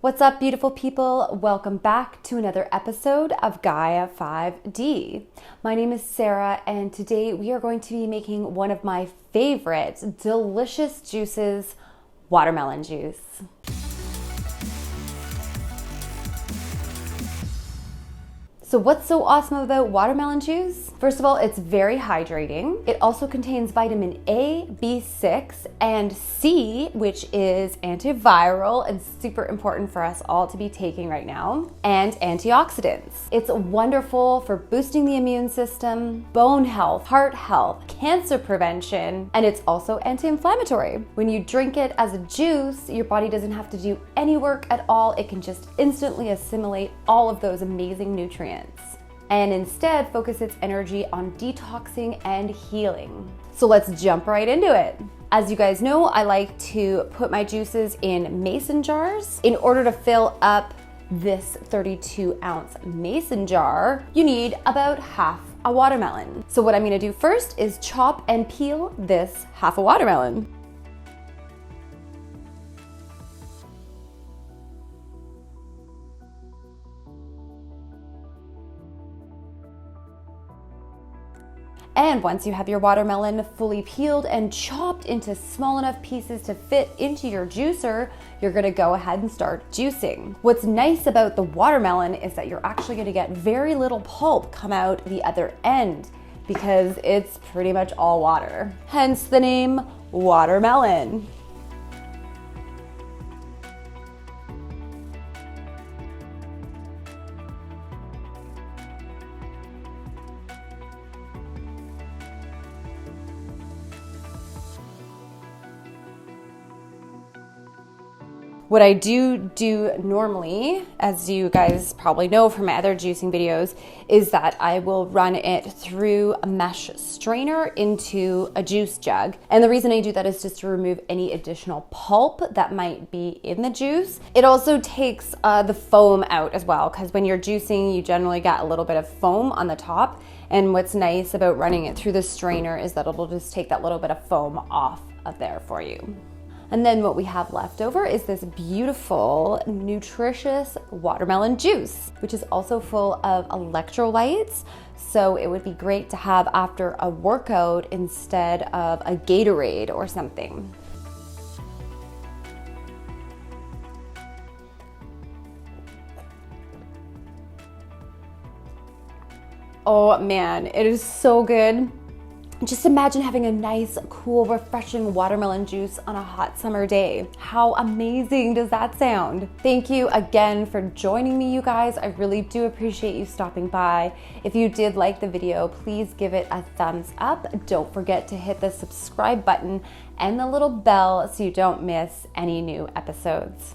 What's up, beautiful people? Welcome back to another episode of Gaia 5D. My name is Sarah, and today we are going to be making one of my favorite delicious juices, watermelon juice. So what's so awesome about watermelon juice? First of all, it's very hydrating. It also contains vitamin A, B6, and C, which is antiviral and super important for us all to be taking right now, and antioxidants. It's wonderful for boosting the immune system, bone health, heart health, cancer prevention, and it's also anti-inflammatory. When you drink it as a juice, your body doesn't have to do any work at all. It can just instantly assimilate all of those amazing nutrients and instead focus its energy on detoxing and healing. So let's jump right into it. As you guys know, I like to put my juices in mason jars. In order to fill up this 32-ounce mason jar, you need about half a watermelon. So what I'm gonna do first is chop and peel this half a watermelon. And once you have your watermelon fully peeled and chopped into small enough pieces to fit into your juicer, you're gonna go ahead and start juicing. What's nice about the watermelon is that you're actually gonna get very little pulp come out the other end because it's pretty much all water. Hence the name watermelon. What I do normally, as you guys probably know from my other juicing videos, is that I will run it through a mesh strainer into a juice jug. And the reason I do that is just to remove any additional pulp that might be in the juice. It also takes the foam out as well, because when you're juicing, you generally get a little bit of foam on the top. And what's nice about running it through the strainer is that it'll just take that little bit of foam off of there for you. And then what we have left over is this beautiful, nutritious watermelon juice, which is also full of electrolytes. So it would be great to have after a workout instead of a Gatorade or something. Oh man, it is so good. Just imagine having a nice, cool, refreshing watermelon juice on a hot summer day. How amazing does that sound? Thank you again for joining me, you guys. I really do appreciate you stopping by. If you did like the video, please give it a thumbs up. Don't forget to hit the subscribe button and the little bell so you don't miss any new episodes.